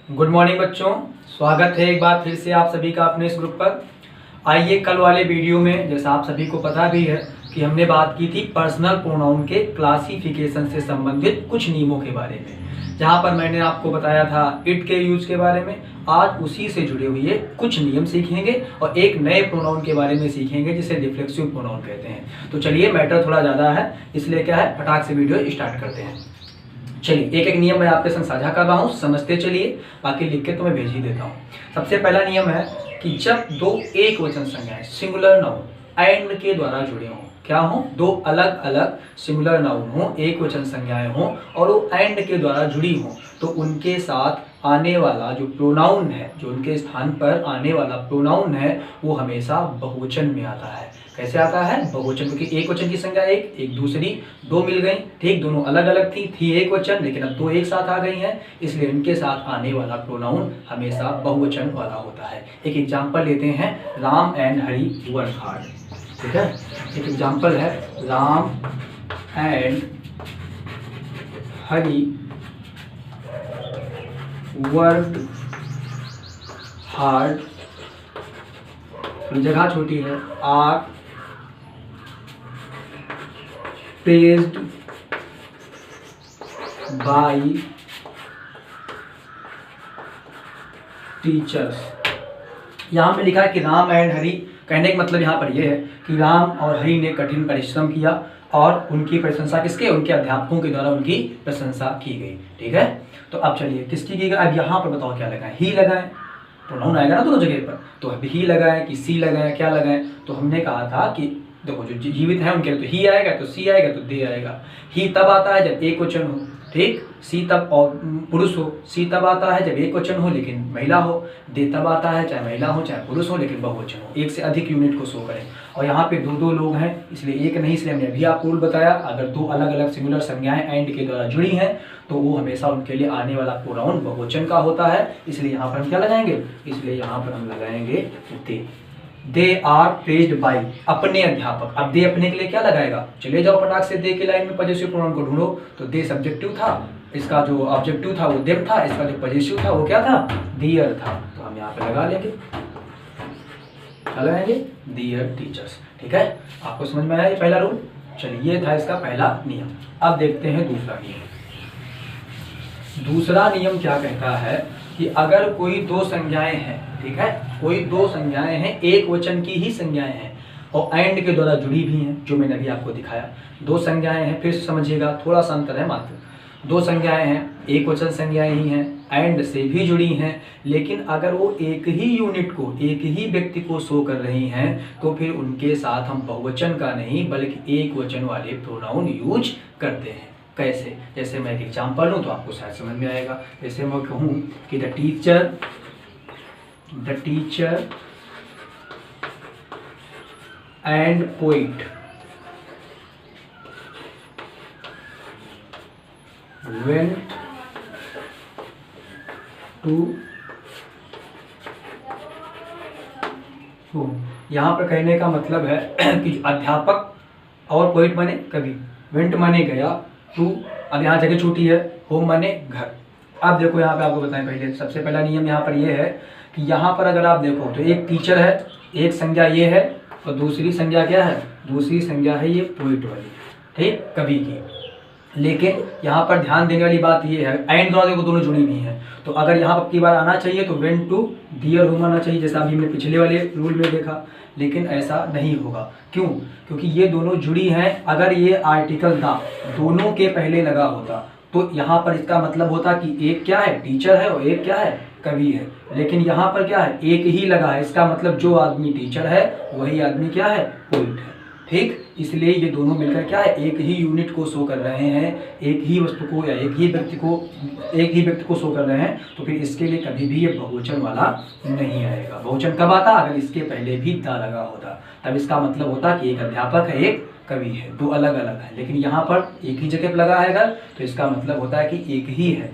Good morning बच्चों, स्वागत है एक बार फिर से आप सभी का अपने इस ग्रुप पर। आइए, कल वाले वीडियो में जैसा आप सभी को पता भी है कि हमने बात की थी पर्सनल प्रोनाउन के क्लासिफिकेशन से संबंधित कुछ नियमों के बारे में, जहां पर मैंने आपको बताया था इट के यूज के बारे में। आज उसी से जुड़े हुए कुछ नियम सीखेंगे और एक नए प्रोनाउन के बारे में सीखेंगे जिसे रिफ्लेक्सिव प्रोनाउन कहते हैं। तो चलिए, मैटर थोड़ा ज़्यादा है इसलिए क्या है, फटाक से वीडियो स्टार्ट करते हैं। चलिए, एक एक नियम मैं आपके संग साझा कर रहा हूँ, समझते चलिए, बाकी लिख के तो मैं भेज ही देता हूँ। सबसे पहला नियम है कि जब दो एक वचन संज्ञाएं सिंगुलर नाउन एंड के द्वारा जुड़े हों, क्या हो, दो अलग अलग सिंगुलर नाउन हो, एक वचन संज्ञाएं हो और वो एंड के द्वारा जुड़ी हो, तो उनके साथ आने वाला जो प्रोनाउन है, जो उनके स्थान पर आने वाला प्रोनाउन है, वो हमेशा बहुवचन में आता है। कैसे आता है? बहुवचन, क्योंकि एक वचन की संज्ञा एक दूसरी दो मिल गई, ठीक, दोनों अलग अलग थी एक वचन, लेकिन अब दो एक साथ आ गई हैं, इसलिए इनके साथ आने वाला प्रोनाउन हमेशा बहुवचन वाला होता है। एक एग्जाम्पल लेते हैं, Ram and Hari work hard, ठीक है। एक एग्जाम्पल है, Ram and Hari work hard, जगह छोटी है, आर praised by टीचर्स। यहाँ पे लिखा है कि राम एंड हरि, कहने का मतलब यहाँ पर यह है कि राम और हरि ने कठिन परिश्रम किया और उनकी प्रशंसा किसके, उनके अध्यापकों के द्वारा उनकी प्रशंसा की गई, ठीक है। तो अब चलिए, किसकी की गई, अब यहाँ पर बताओ क्या लगाएं, ही लगाएं, प्रोनाउन आएगा ना दोनों जगह पर, तो अब ही लगाएं कि सी लगाएं, क्या लगाएं। तो हमने कहा था कि देखो, जो जीवित है उनके लिए तो ही आएगा, तो सी आएगा, तो दे आएगा। ही तब आता है जब एक वचन हो, ठीक, सी तब और पुरुष हो, सी तब आता है जब एक वचन हो लेकिन महिला हो, दे तब आता है चाहे महिला हो चाहे पुरुष हो लेकिन बहुवचन हो, एक से अधिक यूनिट को शो करें। और यहाँ पे दो दो लोग हैं इसलिए एक नहीं, इसलिए हमने अभी आपको रूल बताया, अगर दो अलग अलग सिंगुलर संज्ञाएं एंड के द्वारा जुड़ी हैं तो वो हमेशा उनके लिए आने वाला प्रोनाउन बहुवचन का होता है, इसलिए यहाँ पर हम क्या लगाएंगे, इसलिए यहाँ पर हम लगाएंगे दे आर प्रेज्ड बाय, अपने अध्यापक। अब दे अपने के लिए क्या लगाएगा, चले जाओ फटाक से दे के लाइन में पॉजिटिव प्रोनाउन को ढूंढो। तो दे सब्जेक्टिव था, इसका जो ऑब्जेक्टिव था वो देम था, इसका जो पॉजिटिव था वो क्या था, डियर था। तो हम यहाँ पे लगा लेंगे, क्या लगाएंगे, डियर टीचर्स, ठीक है। आपको समझ में आया ये पहला रूल। चलिए, ये था इसका पहला नियम। अब देखते हैं दूसरा नियम। दूसरा नियम क्या कहता है कि अगर कोई दो संज्ञाएं हैं, ठीक है, कोई दो संज्ञाएं हैं, एक वचन की ही संज्ञाएं हैं और एंड के द्वारा जुड़ी भी हैं, जो मैंने अभी आपको दिखाया। दो संज्ञाएं हैं, फिर से समझिएगा, थोड़ा सा अंतर है मात्र। दो संज्ञाएं हैं, एक वचन संज्ञाएं ही हैं, एंड से भी जुड़ी हैं, लेकिन अगर वो एक ही यूनिट को, एक ही व्यक्ति को शो कर रही हैं, तो फिर उनके साथ हम बहुवचन का नहीं बल्कि एक वचन वाले प्रोनाउन यूज करते हैं। कैसे? जैसे मैं एक एग्जाम्पल लूँ तो आपको शायद समझ में आएगा। जैसे मैं कहूँ कि the teacher and poet went to home. यहाँ पर कहने का मतलब है कि अध्यापक और पोइट माने कवि, वेंट माने गया, टू अब यहाँ जगह छोटी है, होम माने घर। अब देखो यहाँ पे आपको बताएं, पहले सबसे पहला नियम यहाँ पर ये है कि यहाँ पर अगर आप देखो तो एक टीचर है, एक संज्ञा ये है और दूसरी संज्ञा क्या है, दूसरी संज्ञा है ये पोइट वाली, ठीक, कवि की। लेकिन यहाँ पर ध्यान देने वाली बात ये है, एंड द्वारा देखो दोनों जुड़ी नहीं है, तो अगर यहाँ पर की बार आना चाहिए तो वेंट टू डियर होम आना चाहिए, जैसा अभी हमने पिछले वाले रूल में देखा, लेकिन ऐसा नहीं होगा। क्यों? क्योंकि ये दोनों जुड़ी हैं। अगर ये आर्टिकल द दोनों के पहले लगा होता तो यहाँ पर इसका मतलब होता कि एक क्या है, टीचर है और एक क्या है, कवि है। लेकिन यहाँ पर क्या है, एक ही लगा है, इसका मतलब जो आदमी टीचर है वही आदमी क्या है, पोइट है, ठीक। इसलिए ये दोनों मिलकर क्या है, एक ही यूनिट को शो कर रहे हैं, एक ही वस्तु को या एक ही व्यक्ति को शो कर रहे हैं, तो फिर इसके लिए कभी भी ये बहुवचन वाला नहीं आएगा। बहुवचन कब आता, अगर इसके पहले भी द लगा होता, तब इसका मतलब होता कि एक अध्यापक है एक कवि है, दो अलग अलग है। लेकिन यहाँ पर एक ही जगह पर लगा है अगर, तो इसका मतलब होता है कि एक ही है,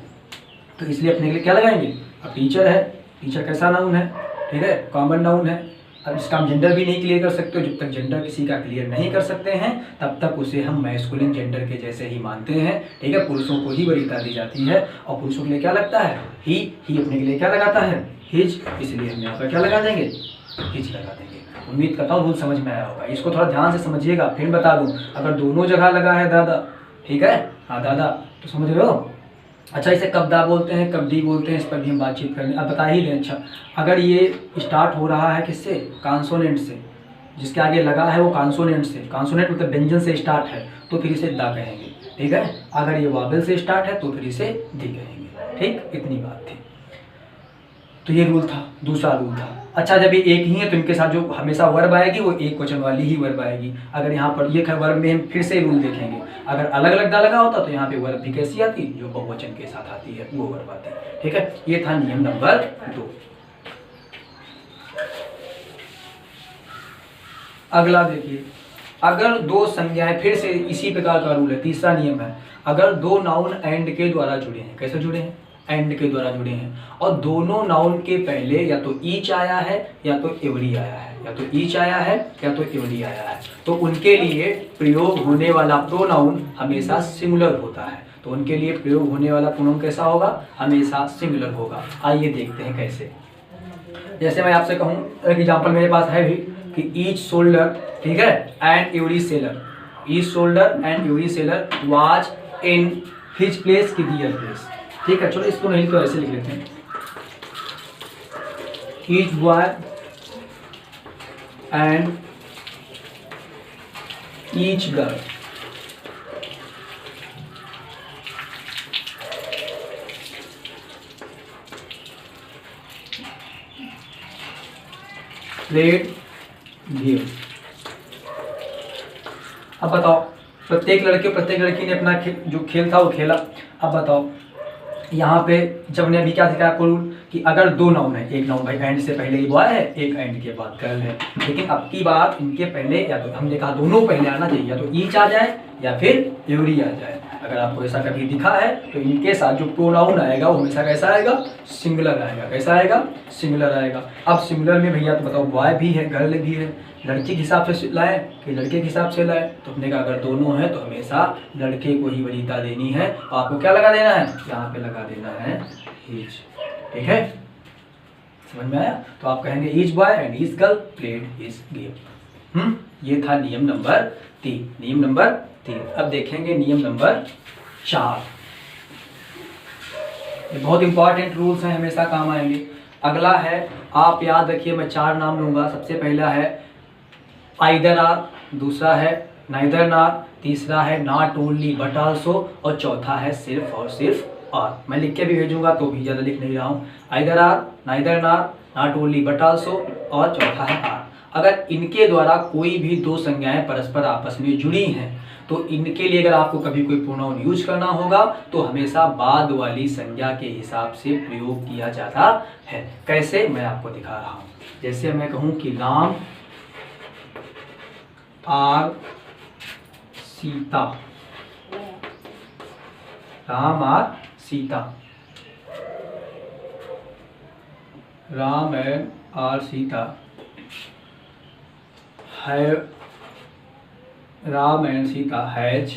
तो इसलिए अपने के लिए क्या लगाएंगे। अब टीचर है, टीचर कैसा नाउन है, ठीक है, कॉमन नाउन है, अब इसका हम जेंडर भी नहीं क्लियर कर सकते। जब तक जेंडर किसी का क्लियर नहीं कर सकते हैं तब तक उसे हम मैस्कुलिन जेंडर के जैसे ही मानते हैं, ठीक है। पुरुषों को ही वरीयता दी जाती है और पुरुषों के लिए क्या लगता है, ही अपने के लिए क्या लगाता है, हिज, इसलिए हम यहाँ पर क्या लगा देंगे, हिज लगा देंगे। उम्मीद करता हूँ रूल समझ में आया होगा। इसको थोड़ा ध्यान से समझिएगा, फिर बता दूँ, अगर दोनों जगह लगा है दादा, ठीक है, हाँ दादा, तो समझ रहे हो। अच्छा, इसे कब दा बोलते हैं, कब डी बोलते हैं, इस पर भी हम बातचीत करेंगे। अब बता ही दें। अच्छा, अगर ये स्टार्ट हो रहा है किससे, कांसोनेंट से, जिसके आगे लगा है वो कांसोनेंट से, कांसोनेंट मतलब व्यंजन से स्टार्ट है, तो फिर इसे दा कहेंगे, ठीक है। अगर ये वावेल से स्टार्ट है तो फिर इसे दी कहेंगे, ठीक। इतनी बात थी। तो ये रूल था, दूसरा रूल था। अच्छा, जब ये एक ही है तो इनके साथ जो हमेशा वर्ब आएगी वो एक क्वेश्चन वाली ही वर्ब आएगी। अगर यहाँ पर ये वर्ब में हम फिर से रूल देखेंगे, अगर अलग अलग दा लगा होता तो यहाँ पे वर्ब भी कैसी आती, जो बहुवचन के साथ आती है वो वर्ब आती है, ठीक है। ये था नियम नंबर 2। अगला देखिए, अगर दो संज्ञाएं, फिर से इसी प्रकार का रूल है, तीसरा नियम है। अगर दो नाउन एंड के द्वारा जुड़े हैं, कैसे जुड़े हैं, एंड के द्वारा जुड़े हैं, और दोनों नाउन के पहले या तो ईच आया है या तो एवरी आया है, या तो ईच आया है या तो एवरी आया है, तो उनके लिए प्रयोग होने वाला प्रोनाउन हमेशा सिंगुलर होता है। तो उनके लिए प्रयोग होने वाला प्रोनाउन कैसा होगा, हमेशा सिंगुलर होगा। आइए देखते हैं कैसे। जैसे मैं आपसे कहूँ, एक एग्जाम्पल मेरे पास है भी कि ईच शोल्डर, ठीक है, and every seller, each shoulder and every seller was in his place की दियर प्लेस, ठीक है। चलो इसको नहीं तो ऐसे लिख लेते हैं, each boy and each girl played game. अब बताओ, प्रत्येक लड़के प्रत्येक लड़की ने अपना जो खेल था वो खेला। अब बताओ यहाँ पे जब ने अभी क्या सिखाया आपको रूल कि अगर दो नाउन है, एक नाउन भाई एंड से पहले ही बॉय है, एक एंड के बाद गर्ल है, लेकिन अब की बात इनके पहले, या तो हमने कहा दोनों पहले आना चाहिए, या तो ईच आ जाए या फिर एवरी आ जाए। अगर आपको ऐसा कभी दिखा है तो इनके साथ जो प्रोनाउन आएगा वो हमेशा कैसा आएगा, सिंगुलर आएगा। कैसा आएगा, सिंगुलर आएगा। अब सिंगुलर में भैया तो बताओ बॉय भी है, गर्ल भी है, लड़के के हिसाब से लाए कि लड़के के हिसाब से लाए, तो अपने का अगर दोनों है तो हमेशा लड़के को ही वरीयता देनी है। और आपको क्या लगा देना है, यहाँ पे लगा देना है हिज, ठीक है। समझ में आया। तो आप कहेंगे each boy and each girl played his game. ये था नियम नंबर 3। नियम नंबर 3। अब देखेंगे नियम नंबर 4। ये बहुत इंपॉर्टेंट रूल्स हैं, हमेशा काम आएंगे। अगला है, आप याद रखिए, मैं 4 नाम लूंगा। सबसे पहला है आइदर आर, दूसरा है नाइदर नार, तीसरा है नॉट ओनली बट आल्सो, और चौथा है सिर्फ और सिर्फ आर। मैं लिख के भी भेजूंगा तो भी ज़्यादा लिख नहीं रहा हूँ। आइदर आर, नाइदर नार, नॉट ओनली बट आल्सो, और चौथा है आर। अगर इनके द्वारा कोई भी दो संज्ञाएं परस्पर आपस में जुड़ी हैं तो इनके लिए अगर आपको कभी कोई प्रोनाउन यूज करना होगा तो हमेशा बाद वाली संज्ञा के हिसाब से प्रयोग किया जाता है। कैसे, मैं आपको दिखा रहा हूँ। जैसे मैं कहूँ कि Ram or Sita, Ram or Sita, Ram and or Sita है, Ram and Sita has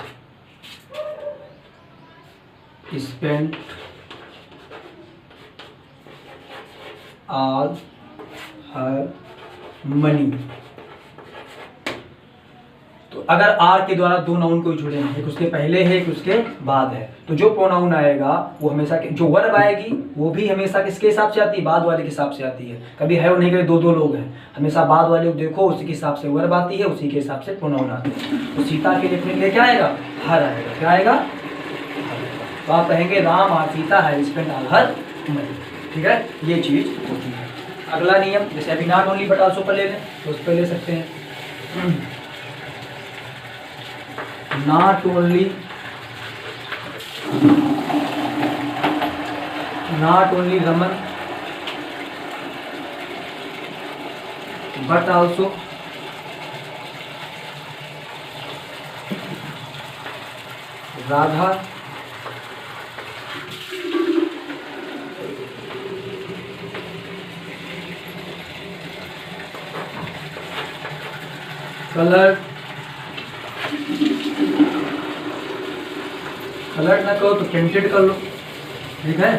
spent all her money. तो अगर आर के द्वारा दो नाउन को जुड़े हैं, एक उसके पहले है एक उसके बाद है, तो जो प्रोनाउन आएगा वो हमेशा, जो वर्ब आएगी वो भी हमेशा किसके हिसाब से आती है, बाद वाले के हिसाब से आती है। कभी है वो नहीं, कभी दो लोग हैं, हमेशा बाद वाले को देखो उसी के हिसाब से वर्ब आती है, उसी के हिसाब से प्रोनाउन आते हैं। तो सीता के लिखने के लिए क्या आएगा, हर आएगा। क्या आएगा, तो आप कहेंगे राम और सीता है स्पेंट ऑल हर मनी, ठीक है। ये चीज होती है। अगला नियम, जैसे अभी नॉट ओनली बट आल्सो पर ले लें तो उस पर ले सकते हैं। not only Raman but also Radha colour ना करो तो प्रिंटेड कर लो, ठीक है।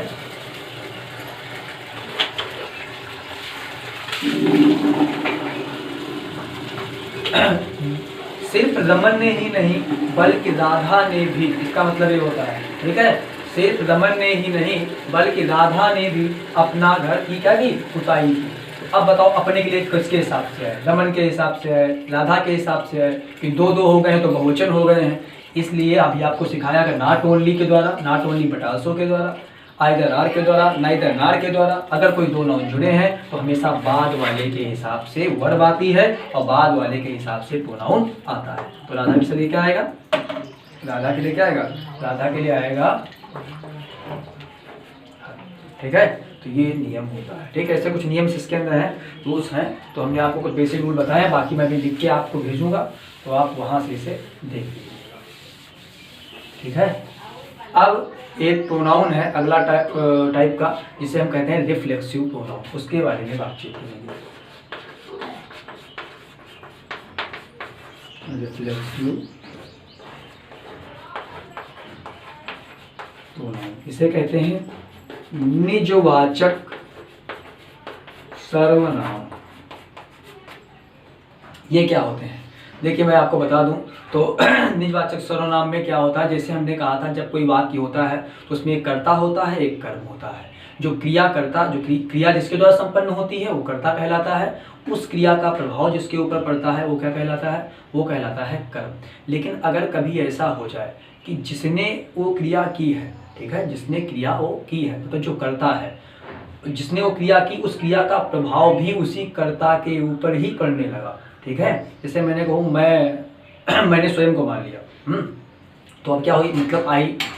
सिर्फ रमन ने ही नहीं बल्कि राधा ने भी, इसका मतलब ये होता है, ठीक है। सिर्फ रमन ने ही नहीं बल्कि राधा ने भी अपना घर की क्या की, पुताई की। अब बताओ अपने के लिए किसके हिसाब से है, रमन के हिसाब से है, राधा के हिसाब से है, कि दो दो हो गए हैं तो बहुवचन हो गए हैं। इसलिए अभी आपको सिखाया कि नॉट ओनली के द्वारा, नॉट ओनली बट आल्सो के द्वारा, आइदर आर के द्वारा, नाइदर नार के द्वारा। अगर कोई दो नाउन जुड़े हैं तो हमेशा बाद वाले के हिसाब से वर्ब आती है और बाद वाले के हिसाब से प्रोनाउन आता है। तो राधा के लिए क्या आएगा, राधा के लिए क्या आएगा, राधा के लिए आएगा, ठीक है। तो ये नियम होता है, ठीक है। ऐसे कुछ नियम इसके अंदर हैं, रूल्स हैं। तो हमने आपको कुछ बेसिक रूल बताए, बाकी मैं भी लिख के आपको भेजूंगा तो आप वहाँ से इसे देख लीजिए, ठीक है। अब एक प्रोनाउन है अगला टाइप का, जिसे हम कहते हैं रिफ्लेक्सिव प्रोनाउन, उसके बारे में बातचीत करेंगे। रिफ्लेक्सिव प्रोनाउन इसे कहते हैं निजवाचक सर्वनाम। ये क्या होते हैं, देखिए मैं आपको बता दूं तो निजवाचक सर्वनाम में क्या होता है, जैसे हमने कहा था जब कोई वाक्य होता है तो उसमें एक कर्ता होता है, एक कर्म होता है। जो क्रियाकर्ता, जो क्रिया जिसके द्वारा संपन्न होती है वो कर्ता कहलाता है। उस क्रिया का प्रभाव जिसके ऊपर पड़ता है वो क्या कहलाता है, वो कहलाता है कर्म। लेकिन अगर कभी ऐसा हो जाए कि जिसने वो क्रिया की है, ठीक है, जिसने क्रिया वो की है, तो जो कर्ता है, जिसने वो क्रिया की, उस क्रिया का प्रभाव भी उसी कर्ता के ऊपर ही पड़ने लगा, ठीक है। जैसे मैंने कहूँ मैंने स्वयं को मार लिया, तो अब क्या हुई, मतलब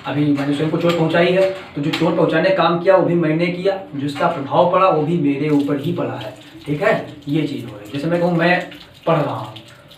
अभी मैंने स्वयं को चोट पहुंचाई है, तो जो चोट पहुंचाने काम किया वो भी मैंने किया, जिसका प्रभाव पड़ा वो भी मेरे ऊपर ही पड़ा है, ठीक है। ये चीज़ हो रही। जैसे मैं कहूँ मैं पढ़ रहा हूँ,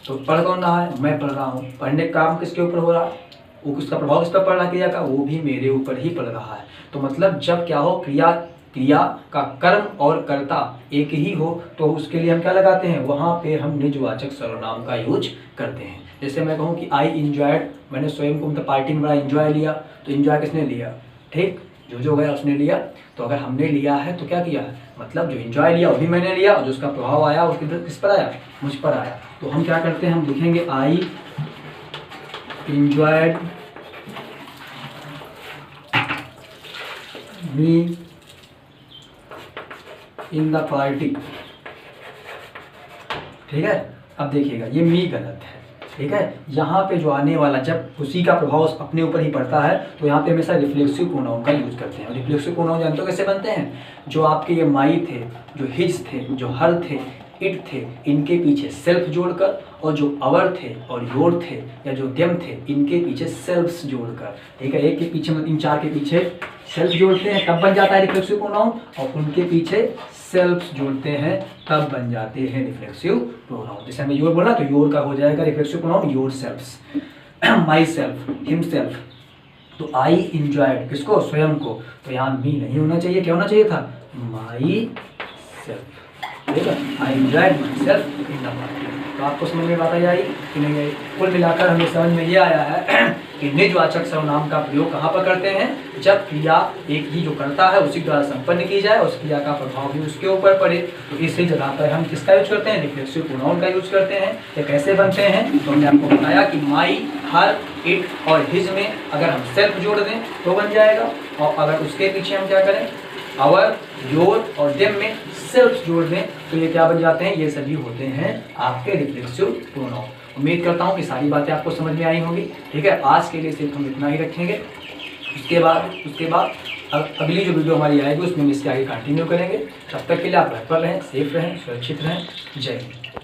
तो पढ़ कौन रहा है, मैं पढ़ रहा हूँ। पढ़ने का काम किसके ऊपर हो रहा है, वो किसका प्रभाव किस पर पड़ रहा है, क्रिया का, वो भी मेरे ऊपर ही पड़ रहा है। तो मतलब जब क्या हो, क्रिया का कर्म और कर्ता एक ही हो तो उसके लिए हम क्या लगाते हैं, वहाँ पे हम निजवाचक सर्वनाम का यूज करते हैं। जैसे मैं कहूँ कि आई इंजॉयड, मैंने स्वयं को मतलब पार्टी में बड़ा इंजॉय लिया, तो इंजॉय किसने लिया, ठीक, जो गया उसने लिया। तो अगर हमने लिया है तो क्या किया है, मतलब जो इंजॉय लिया वो भी मैंने लिया, और जो उसका प्रभाव आया वो किस पर आया, मुझ पर आया। तो हम क्या करते हैं, हम लिखेंगे आई enjoyed me in the party, ठीक है। अब देखिएगा ये मी गलत है, ठीक है। यहाँ पे जो आने वाला, जब उसी का प्रभाव अपने ऊपर ही पड़ता है तो यहाँ पे हमेशा रिफ्लेक्सिव प्रोनाउन का यूज करते हैं। और रिफ्लेक्सिव प्रोनाउन जानते हो कैसे बनते हैं, जो आपके ये माई थे, जो हिज थे, जो हर थे, इट थे, इनके पीछे सेल्फ जोड़कर, और जो अवर थे और योर थे या जो देम थे, इनके पीछे सेल्फ्स जोड़कर, ठीक है। एक के पीछे मतलब इन चार के पीछे सेल्फ जोड़ते हैं तब बन जाता है रिफ्लेक्सिव प्रोनाउन, और उनके पीछे सेल्फ्स जोड़ते हैं तब बन जाते हैं रिफ्लेक्सिव प्रोनाउन। जैसे हमें योर बोला तो योर का हो जाएगा reflexive pronoun yourselves, myself, himself. तो आई इंजॉयड किसको, स्वयं को, तो यहाँ मी नहीं होना चाहिए, क्या होना चाहिए था, माई सेल्फ, ठीक है। I enjoyed my self in the party. तो आपको समझ में बात आई कि नहीं आई। कुल मिलाकर हमें समझ में ये आया है कि निजवाचक सर्वनाम का प्रयोग कहाँ पर करते हैं, जब क्रिया एक ही जो करता है उसी द्वारा संपन्न की जाए, उस क्रिया का प्रभाव भी उसके ऊपर पड़े। तो इसी जगह पर हम किसका यूज करते हैं, रिफ्लेक्सिव प्रोनाउन का यूज करते हैं। ये कैसे बनते हैं, तो हमने आपको बताया कि माई, हर, इट और हिज में अगर हम सेल्फ जोड़ दें तो बन जाएगा, और अगर उसके पीछे हम क्या करें, आवर, योर और देम में सेल्फ जोड़ दें तो ये क्या बन जाते हैं, ये सभी होते हैं आपके रिफ्लेक्सिव प्रोनाउन। उम्मीद करता हूँ कि सारी बातें आपको समझ में आई होंगी, ठीक है। आज के लिए सिर्फ हम इतना ही रखेंगे। उसके बाद अगली जो वीडियो हमारी आएगी उसमें हम इसके आगे कंटिन्यू करेंगे। तब तक के लिए आप घर पर रहें, सेफ रहें, सुरक्षित रहें। जय हिंद।